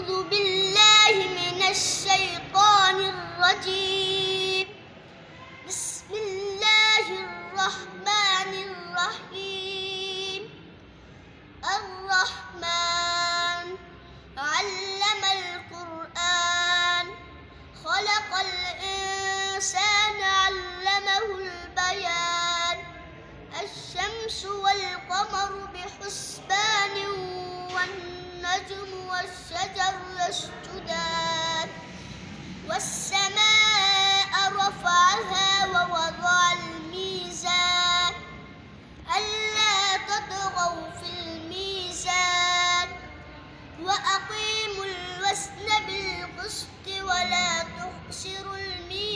أعوذ بالله من الشيطان الرجيم. بسم الله الرحمن الرحيم. الرحمن علم القرآن خلق الإنسان علمه البيان. الشمس والقمر بحسبان والنجم والشجر يسجدان. والسماء رفعها ووضع الميزان ألا تطغوا في الميزان وأقيموا الوزن بالقسط ولا تخسروا الميزان